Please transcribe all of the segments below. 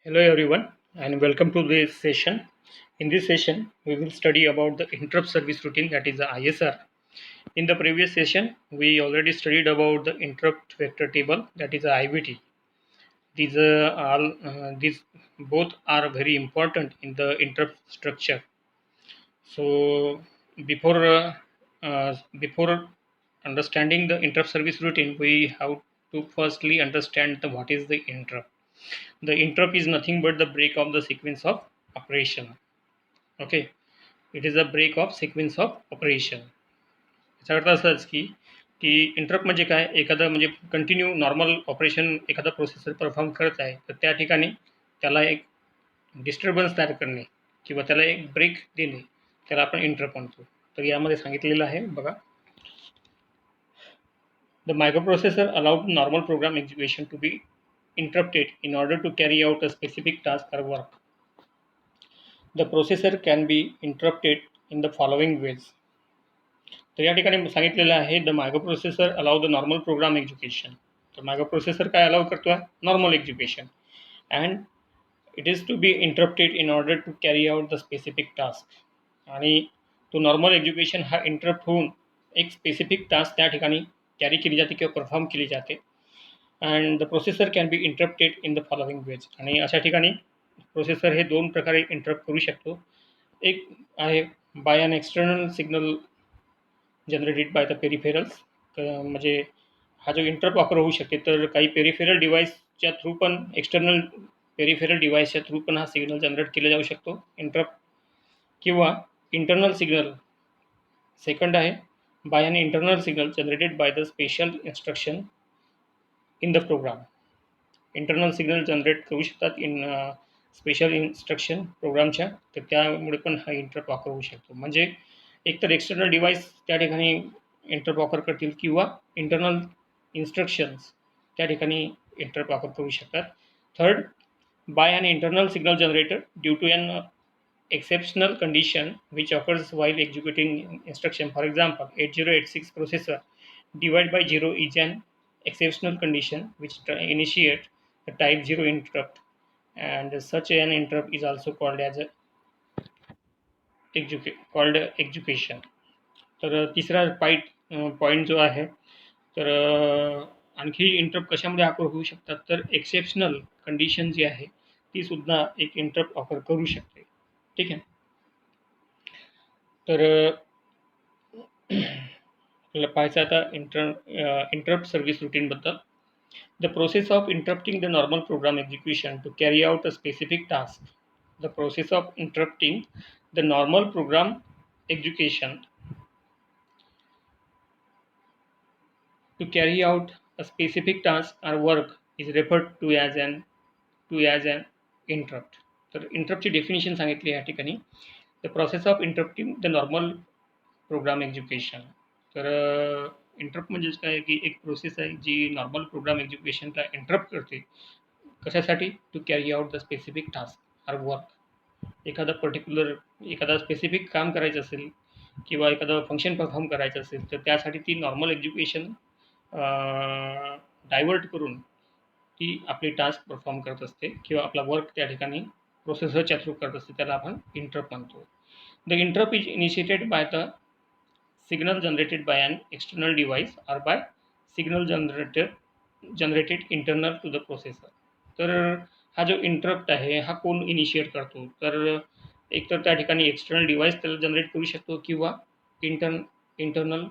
Hello everyone and welcome to this session. In this session, we will study about the interrupt service routine, that is the ISR. In the previous session, we already studied about the interrupt vector table, that is the IVT. These both are very important in the interrupt structure. So before understanding the interrupt service routine, we have to firstly understand what is the interrupt. The interrupt is nothing but the break of the sequence of operation. Okay, it is a break of sequence of operation. याचा अर्थ असाच की interrupt म्हणजे काय, एखादं म्हणजे continue normal operation एखादा processor perform करत आहे, तर त्या ठिकाणी त्याला एक डिस्टर्बन्स तयार करणे किंवा त्याला एक ब्रेक देणे, त्याला आपण इंटरप्ट म्हणतो. तर यामध्ये सांगितलेलं आहे बघा. The microprocessor allowed normal program execution to be interrupted in order to carry out a specific task or work. The processor can be interrupted in the following ways. तर या ठिकाणी सांगितलेलं आहे the microprocessor allow the normal program execution. तर microprocessor काय allow करतो आहे, normal execution, and it is to be interrupted in order to carry out the specific task. आणि तो नॉर्मल एक्झिक्युशन हा इंटरप्ट होऊन एक स्पेसिफिक टास्क त्या ठिकाणी कॅरी केली जाते किंवा परफॉर्म केली जाते. And the processor can be interrupted in the following veg. आणि अशा ठिकाणी प्रोसेसर हे दोन प्रकारे इंटरप्ट करू शकतो. एक आहे by an external signal generated by the peripherals. म्हणजे हा जो इंटरप्ट वापर होऊ शकते, तर काही पेरिफेरल डिव्हाइसच्या थ्रू पण, एक्सटर्नल पेरिफेरल डिव्हाइसच्या थ्रू पण हा सिग्नल जनरेट केला जाऊ शकतो इंटरप्ट, किंवा इंटरनल सिग्नल. सेकंड आहे by an internal signal generated by the special instruction in the program. Internal signal generate करू शकतात इन स्पेशल इन्स्ट्रक्शन प्रोग्रामच्या, तर त्यामुळे पण हा इंटरप्ट वापर होऊ शकतो. म्हणजे एकतर एक्सटर्नल डिव्हाइस त्या ठिकाणी इंटरप्ट वापर करतील किंवा इंटरनल इन्स्ट्रक्शन्स त्या ठिकाणी इंटरप्ट वापर करू शकतात. Third, by an internal signal generator due to an exceptional condition which occurs while executing instruction. For example, 8086 processor divide by 0 is an exceptional condition which initiate the type 0 interrupt, and such an interrupt is also called as a execution. तर तिसरा point जो आहे, तर आणखी interrupt कशामध्ये offer होऊ शकतात, तर एक्सेप्शनल कंडिशन जी आहे ती सुद्धा एक इंटरप्ट ऑफर करू शकते. ठीक आहे. तर आपल्याला पाहायचं आता इंटरप्ट सर्व्हिस रूटीनबद्दल. The process of interrupting the normal program execution to carry out a specific task. The process of interrupting the normal program execution to carry out a specific task or work is referred to as an interrupt. तर इंटरप्टची definition सांगितली या ठिकाणी. The process of interrupting the normal program execution. तर interrupt म्हणजेच काय की एक process आहे जी नॉर्मल प्रोग्राम एक्झिक्युशनला इंटरप्ट करते. कशासाठी, to carry out the specific task or work. एखादा स्पेसिफिक काम करायचं असेल किंवा एखादं फंक्शन परफॉर्म करायचं असेल, तर त्यासाठी ती नॉर्मल एक्झिक्युशन डायव्हर्ट करून ती आपली टास्क परफॉर्म करत असते किंवा आपला वर्क त्या ठिकाणी प्रोसेसरच्या थ्रू करत असते. त्याला आपण इंटरप्ट म्हणतो. The interrupt is initiated by the signal generated by an external device or by signal generated internal to the processor. तर हा जो इंटरप्ट आहे हा कोण इनिशिएट करतो, तर एक तर त्या ठिकाणी एक्सटर्नल डिव्हाइस त्याला जनरेट करू शकतो किंवा इंटरनल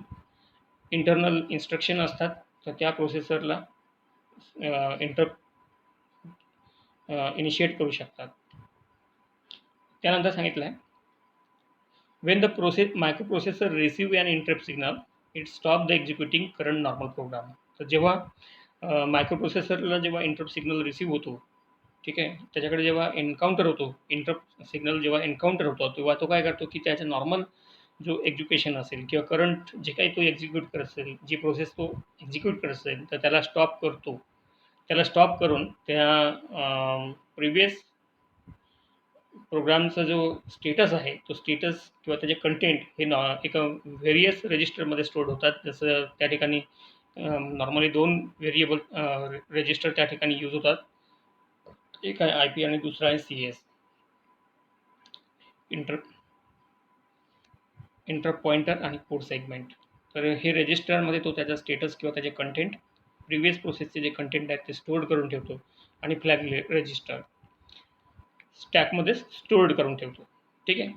इन्स्ट्रक्शन असतात, तर त्या प्रोसेसरला इंटरप्ट इनिशिएट करू शकतात. त्यानंतर सांगितलं आहे when the microprocessor receive an interrupt signal it stop the executing current normal program. तर जेव्हा मायक्रोप्रोसेसरला जेव्हा इंटरप्ट सिग्नल रिसीव्ह होतो, ठीक आहे, त्याच्याकडे जेव्हा एन्काउंटर होतो, इंटरप्ट सिग्नल जेव्हा एन्काउंटर होतो, तेव्हा तो काय करतो की त्याच्या नॉर्मल जो एक्झिक्युशन असेल किंवा करंट जे काही तो एक्झिक्यूट करत असेल, जी प्रोसेस तो एक्झिक्यूट करत असेल, तर त्याला स्टॉप करतो. त्याला स्टॉप करून त्या प्रिव्हियस प्रोग्रामचा जो स्टेटस आहे, तो स्टेटस किंवा त्याचे कंटेंट हे एका व्हेरियस रजिस्टरमध्ये स्टोअर होतात. जसं त्या ठिकाणी नॉर्मली 2 व्हेरिएबल रजिस्टर त्या ठिकाणी यूज होतात. एक आहे IP आणि दुसरा आहे CS, इंटर इंटरप्ट पॉइंटर आणि कोड सेगमेंट. तर हे रजिस्टरमध्ये तो त्याचा स्टेटस किंवा त्याचे कंटेंट प्रिव्हियस प्रोसेसचे जे कंटेंट आहेत ते स्टोअर करून ठेवतो आणि फ्लॅग रजिस्टर स्टॅकमध्ये स्टोअर्ड करून ठेवतो. ठीक आहे.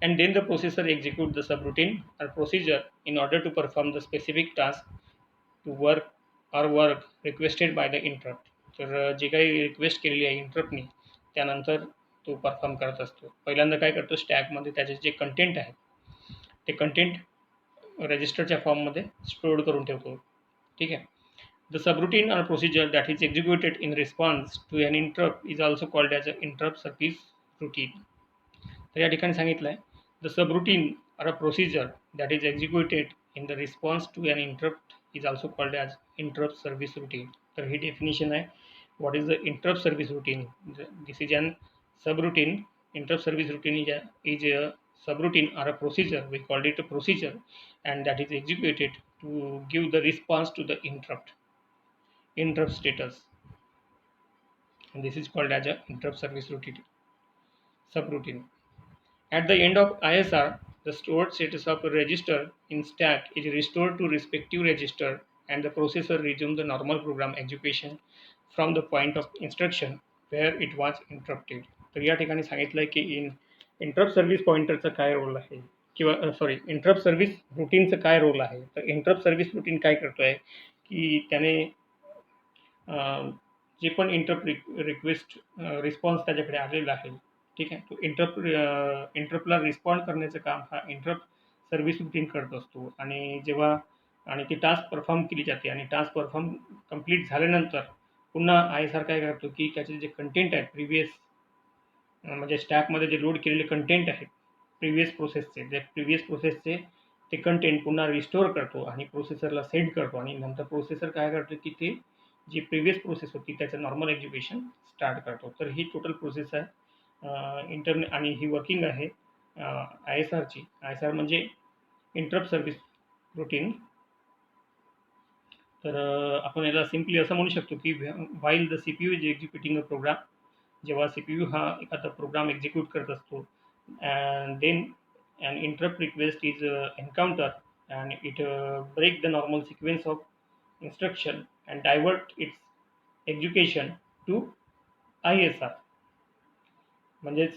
And then the processor execute the subroutine or procedure in order to perform the specific task to work requested by the interrupt. तर जे काही रिक्वेस्ट केलेली आहे इंटरप्टनी त्यानंतर तो परफॉर्म करत असतो. पहिल्यांदा काय करतो, स्टॅकमध्ये त्याचे जे कंटेंट आहे ते कंटेंट रजिस्टरच्या फॉर्ममध्ये स्टोअर्ड करून ठेवतो. ठीक आहे. The subroutine or procedure that is executed in response to an interrupt is also called as a interrupt service routine. तर या ठिकाणी सांगितलं आहे the subroutine or a procedure that is executed in the response to an interrupt is also called as interrupt service routine. तर ही definition आहे. What is the interrupt service routine? This is an subroutine. Interrupt service routine is a subroutine or a procedure. We called it a procedure, and that is executed to give the response to the interrupt status. And this is called as a interrupt service routine subroutine. At the end of ISR, the stored status of a register in stack is restored to respective register, and the processor resumes the normal program execution from the point of instruction where it was interrupted. तर या ठिकाणी सांगितलं आहे की interrupt service पॉइंटरचा काय role आहे किंवा sorry interrupt service रुटीनचं काय रोल आहे. तर इंटरप्ट सर्व्हिस रुटीन काय करतो आहे की त्याने जे पण रिक्वेस्ट रिस्पॉन्स त्याच्याकडे आलेला आहे, ठीक आहे, तो इंटरप्टला रिस्पॉन्ड करण्याचं काम हा इंटरप्ट सर्व्हिस रुटीन करत असतो. आणि जेव्हा ती टास्क परफॉर्म केली जाते आणि टास्क परफॉर्म कंप्लीट झाल्यानंतर पुन्हा ISR काय करतो की त्याचे जे कंटेंट आहेत म्हणजे स्टॅकमध्ये जे लोड केलेले कंटेंट आहेत प्रिव्हियस प्रोसेसचे ते कंटेंट पुन्हा रिस्टोअर करतो आणि प्रोसेसरला सेंड करतो आणि नंतर प्रोसेसर काय करतो की ते जी प्रिव्हियस प्रोसेस होती त्याचं नॉर्मल एक्झिक्युशन स्टार्ट करतो. तर ही टोटल प्रोसेस आहे आणि ही वर्किंग आहे ISRची. ISR म्हणजे इंटरप्ट सर्व्हिस रुटीन. तर आपण याला सिम्पली असं म्हणू शकतो की while the CPU is executing a program, जेव्हा CPU हा एखादा प्रोग्राम एक्झिक्यूट करत असतो and then an interrupt request is encountered and it break the normal sequence of instruction and divert its execution to ISR. म्हणजेच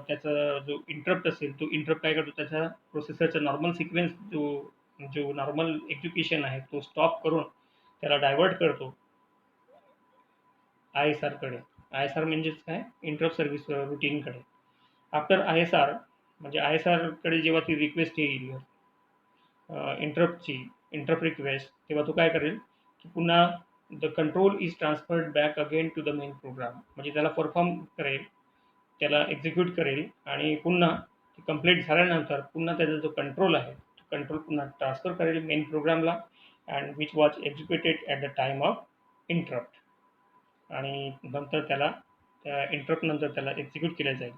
त्याचा जो interrupt असेल तो इंटरप्ट काय करतो, त्याचा प्रोसेसरचा नॉर्मल सिक्वेन्स जो नॉर्मल एक्झिक्युशन आहे तो स्टॉप करून त्याला डायव्हर्ट करतो ISRकडे. ISR म्हणजेच काय, इंटरप्ट सर्व्हिस रुटीनकडे. आफ्टर ISR म्हणजे ISRकडे जेव्हा ती रिक्वेस्ट येईल इंटरप्ट रिक्वेस्ट, तेव्हा तो काय करेल की पुन्हा the control is transferred back again to the main program. म्हणजे त्याला परफॉर्म करेल, त्याला एक्झिक्यूट करेल आणि पुन्हा कंप्लीट झाल्यानंतर पुन्हा त्याचा जो कंट्रोल आहे तो कंट्रोल पुन्हा ट्रान्सफर करेल मेन प्रोग्रामला and which was executed at the time of interrupt. आणि नंतर त्याला त्या इंटरप्ट नंतर त्याला एक्झिक्यूट केलं जाईल.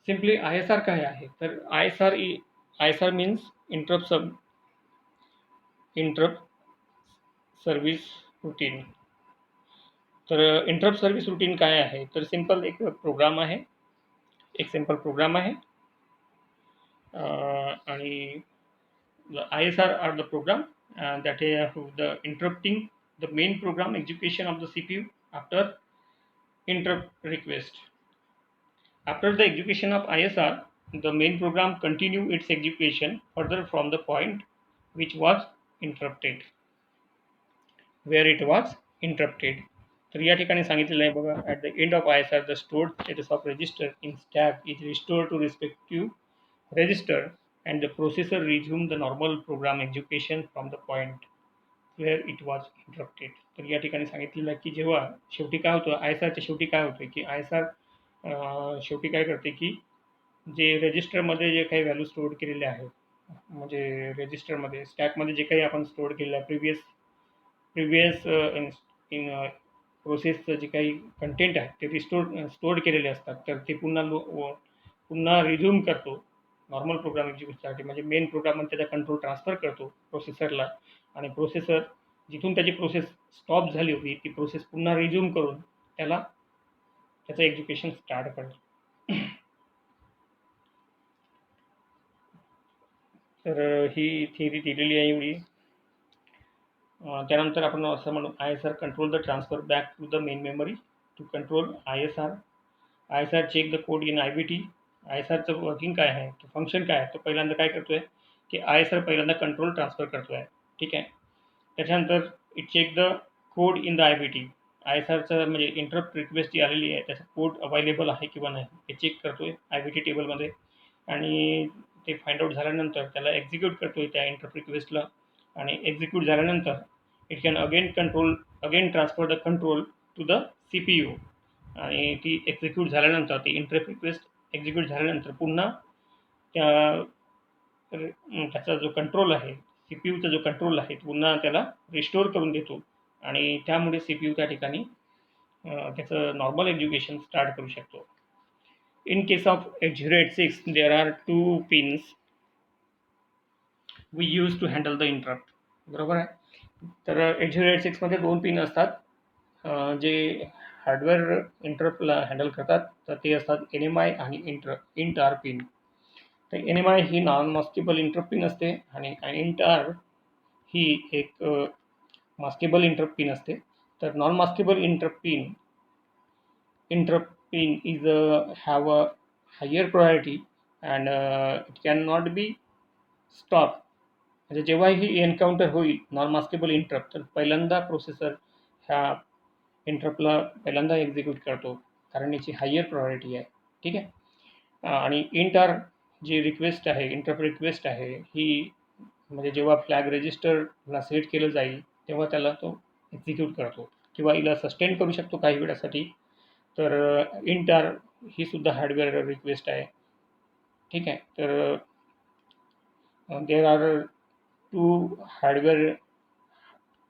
सिम्पली ISR काय आहे, तर ISR means interrupt service routine. तर इंटरप्ट सर्व्हिस रुटीन काय आहे, तर सिम्पल एक सिम्पल प्रोग्राम आहे आणि ISR are the program that the interrupting the main program execution of the CPU after interrupt request. After the execution of ISR, the main program continue its execution further from the point which was interrupted, where it was interrupted. तर या ठिकाणी सांगितलेलं आहे बघा, at the end of ISR the stored status of register in stack is restored to respective register and the processor resume the normal program execution from the point where it was interrupted. तर या ठिकाणी सांगितलेलं आहे की जेव्हा शेवटी काय होतं, ISRच्या शेवटी काय होतं की ISR शेवटी काय करते की जे रजिस्टरमध्ये जे काही व्हॅल्यू स्टोअर केलेले आहेत, म्हणजे रजिस्टरमध्ये स्टॅकमध्ये जे काही आपण स्टोअर केलेलं आहे प्रिव्हियस इन प्रोसेसचं जे काही कंटेंट आहे ते स्टोअर केलेले असतात. तर ते पुन्हा रिझ्यूम करतो नॉर्मल प्रोग्राम एक्झिक्यूशनसाठी. म्हणजे मेन प्रोग्राममध्ये त्याचा कंट्रोल ट्रान्सफर करतो प्रोसेसरला आणि प्रोसेसर जिथून त्याची प्रोसेस स्टॉप झाली होती ती प्रोसेस पुन्हा रिझ्यूम करून त्याला त्याचं एक्झिक्युशन स्टार्ट करतो. तर ही थिअरी दिलेली आहे एवढी. त्यानंतर आपण असं म्हणू ISR control the transfer back to the main memory to control ISR check the code in IBT. ISRचं वर्किंग काय आहे, तो फंक्शन काय आहे, तो पहिल्यांदा काय करतोय की ISR पहिल्यांदा कंट्रोल ट्रान्सफर करतोय. ठीक आहे. त्याच्यानंतर it check the code in the IBT. ISRचं म्हणजे इंटरप्ट रिक्वेस्ट जी आलेली आहे त्याचा कोड अवेलेबल आहे किंवा नाही हे चेक करतोय IBT टेबलमध्ये, आणि ते फाइंड आउट झाल्यानंतर त्याला एक्झिक्यूट करतोय त्या इंटरप्ट रिक्वेस्टला, आणि एक्झिक्यूट झाल्यानंतर it can again transfer the control to the CPU. आणि ती एक्झिक्यूट झाल्यानंतर ती इंटरप्ट रिक्वेस्ट एक्झिक्यूट झाल्यानंतर पुन्हा त्या त्याचा जो कंट्रोल आहे, CPUचा जो कंट्रोल आहे पुन्हा त्याला रिस्टोर करून देतो, आणि त्यामुळे CPU त्या ठिकाणी त्याचं नॉर्मल एक्झिक्युशन स्टार्ट करू शकतो. In case of 8086, there are 2 pins we use to handle the interrupt. बरोबर आहे. तर 8086 मध्ये 2 पिन असतात जे हार्डवेअर इंटरप्टला हँडल करतात. तर ते असतात NMI आणि INTR पिन. तर NMI ही नॉन मास्केबल इंटरप्ट पिन असते, आणि INTR ही एक मास्केबल इंटरप्ट पिन असते. तर non maskable interrupt pin is have a higher priority and it cannot be stopped. म्हणजे जेव्हाही एन्काउंटर होईल नॉन मास्केबल इंटरप्ट, तर पहिल्यांदा प्रोसेसर ह्या इंटरप्टला पहिल्यांदा एक्झिक्यूट करतो, कारण याची हायर प्रायोरिटी आहे. ठीक आहे. आणि INTR जी रिक्वेस्ट आहे, इंटरप्ट रिक्वेस्ट आहे, ही म्हणजे जेव्हा फ्लॅग रजिस्टरला सेट केलं जाईल तेव्हा त्याला तो एक्झिक्यूट करतो किंवा हिला सस्टेन करू शकतो काही वेळासाठी. तर INTR ही सुद्धा हार्डवेअर रिक्वेस्ट आहे. ठीक आहे. तर there are 2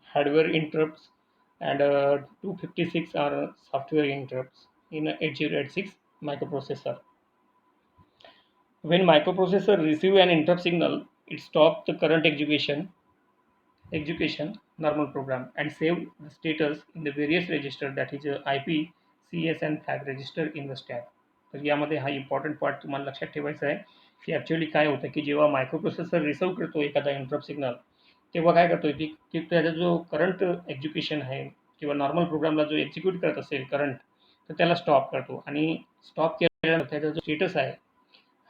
hardware interrupts and 256 are software interrupts in a 8086 microprocessor. When microprocessor receive an interrupt signal, it stops the current execution normal program and save the status in the various register, that is IP, CS and flag register in the stack. तर यामध्ये हा important part तुम्हाला लक्षात ठेवायचा आहे की actually काय होतं की जेव्हा मायक्रोप्रोसेसर रिसिव्ह करतो एखादा इंटरप्ट सिग्नल, तेव्हा काय करतो की त्याचा जो करंट एक्झिक्युशन आहे किंवा नॉर्मल प्रोग्रामला जो एक्झिक्यूट करत असेल करंट, तर त्याला स्टॉप करतो, आणि स्टॉप केल्यानंतर त्याचा जो स्टेटस आहे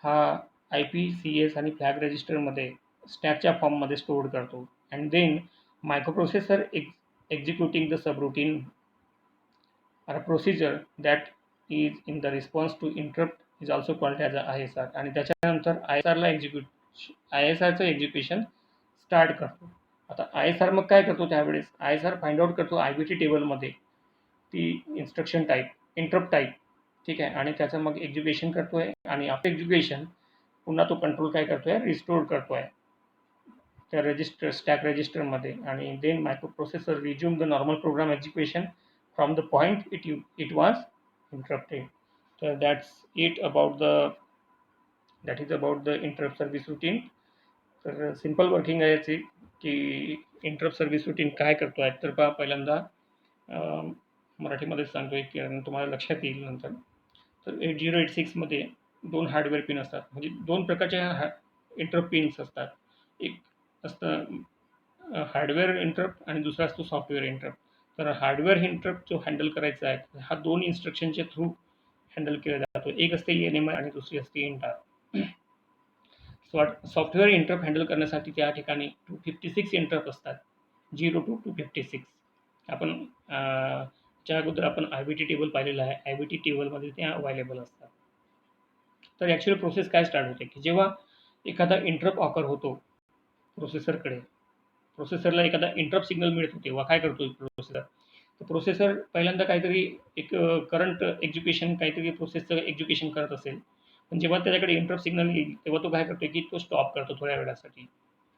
हा IP, CS आणि फ्लॅग रजिस्टरमध्ये स्टॅकच्या फॉर्ममध्ये स्टोअर करतो. And then microprocessor executing the subroutine or a procedure that is in the response to interrupt is also called as a ISR. आणि त्याच्यानंतर ISRचं एक्झिक्युशन स्टार्ट करतो. आता ISR मग काय करतो त्यावेळेस, ISR फाइंड आउट करतो IBT टेबलमध्ये ती इन्स्ट्रक्शन टाईप, इंटरप्ट टाईप. ठीक आहे. आणि त्याचं मग एक्झिक्युशन करतोय, आणि आफ्टर एक्झिक्युशन पुन्हा तो कंट्रोल काय करतोय, रिस्टोर करतोय त्या स्टॅक रजिस्टरमध्ये, आणि then microprocessor resume the normal program execution from the point it was interrupted. तर that is about the interrupt service routine. तर सिम्पल वर्किंग आहे याची की इंटरप्ट सर्व्हिस रुटीन काय करतो आहे. तर पहा, पहिल्यांदा मराठीमध्येच सांगतोय की तुम्हाला लक्षात येईल नंतर. तर 8086 मध्ये 2 हार्डवेअर पिन असतात, म्हणजे 2 प्रकारच्या इंटरप्ट पिन्स असतात. एक असतं हार्डवेअर इंटरप्ट आणि दुसरा असतो सॉफ्टवेअर इंटरप्ट. तर हार्डवेअर इंटरप्ट जो हँडल करायचा आहे हा 2 इन्स्ट्रक्शनच्या थ्रू हँडल केला जातो. एक असते NMI आणि दुसरी असते INTR. सॉफ्टवेअर इंटरप्ट हँडल करण्यासाठी त्या ठिकाणी 256 इंटरप्ट असतात, 0 to 256. आपण च्या अगोदर आपण IBT टेबल पाहिलेलं आहे. IBT टेबलमध्ये त्या अवेलेबल असतात. तर ॲक्च्युअली प्रोसेस काय स्टार्ट होते की जेव्हा एखादा इंटरप्ट ऑकर होतो प्रोसेसरला एखादा इंटरप्ट सिग्नल मिळतो, तेव्हा काय करतो प्रोसेसर, तर प्रोसेसर पहिल्यांदा काहीतरी एक करंट एक्झिक्युशन काहीतरी प्रोसेसचं एक्झिक्युशन करत असेल, पण जेव्हा त्याच्याकडे इंटरप्ट सिग्नल येईल तेव्हा तो काय करतो की तो स्टॉप करतो थोड्या वेळासाठी.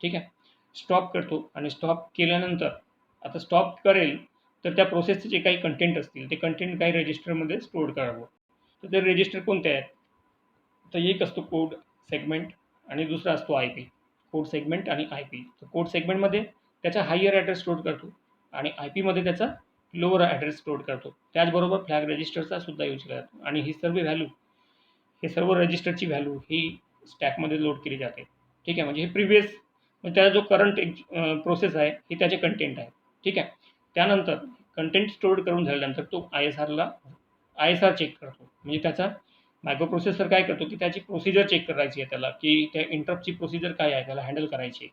ठीक आहे. स्टॉप करतो, आणि स्टॉप केल्यानंतर आता स्टॉप करेल तर त्या प्रोसेसचे जे काही कंटेंट असतील ते कंटेंट काही रजिस्टरमध्ये स्टोअर करावं. तर ते रजिस्टर कोणते आहेत, तर एक असतो कोड सेगमेंट आणि दुसरा असतो IP. कोड सेगमेंट आणि IP. तर कोड सेगमेंटमध्ये त्याचा हायर ॲड्रेस स्टोअर करतो, आणि IP मध्ये त्याचा लोअर ॲड्रेस स्टोअर करतो. त्याचबरोबर फ्लॅग रजिस्टरचा सुद्धा यूज केला जातो आणि ही सर्व व्हॅल्यू, हे सर्व रजिस्टरची व्हॅल्यू ही स्टॅकमध्ये लोड केली जाते. ठीक आहे, म्हणजे हे प्रिव्हियस, म्हणजे त्याचा जो करंट प्रोसेस आहे हे त्याचे कंटेंट आहे. ठीक आहे. त्यानंतर कंटेंट स्टोअर करून झाल्यानंतर तो आय एस आर चेक करतो. म्हणजे त्याचा मायक्रो प्रोसेसर काय करतो की त्याची प्रोसिजर चेक करायची आहे त्याला, की त्या इंटरप्टची प्रोसिजर काय आहे त्याला हँडल करायची.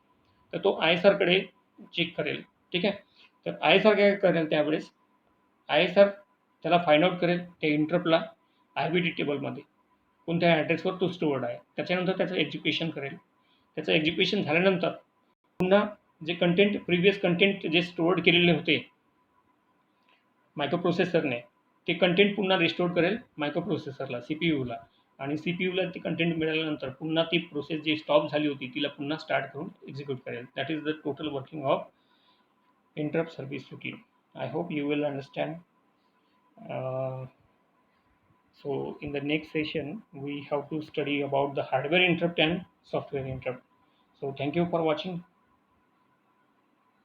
तर तो आय एस आरकडे चेक करेल. ठीक आहे. तर आय एस आर काय करेल त्यावेळेस, आय एस आर त्याला फाइंड आउट करेल त्या इंटरप्टला आय बी डी टेबलमध्ये कोणत्या ॲड्रेसवर तो स्टोअर्ड आहे. त्याच्यानंतर त्याचं एक्झिक्युशन करेल. त्याचं एक्झिक्युशन झाल्यानंतर पुन्हा जे कंटेंट, प्रिव्हियस कंटेंट जे स्टोअर्ड केलेले होते मायक्रो प्रोसेसरने, ते कंटेंट पुन्हा रिस्टोर करेल मायक्रो प्रोसेसरला, सी पी यूला. आणि सी पी यूला ते कंटेंट मिळाल्यानंतर पुन्हा ती प्रोसेस जी स्टॉप झाली होती तिला पुन्हा स्टार्ट करून एक्झिक्यूट करेल. That is the total working of interrupt service routine. I hope you will understand. Uh, so in the next session, we have to study about the hardware interrupt and software interrupt. So thank you for watching.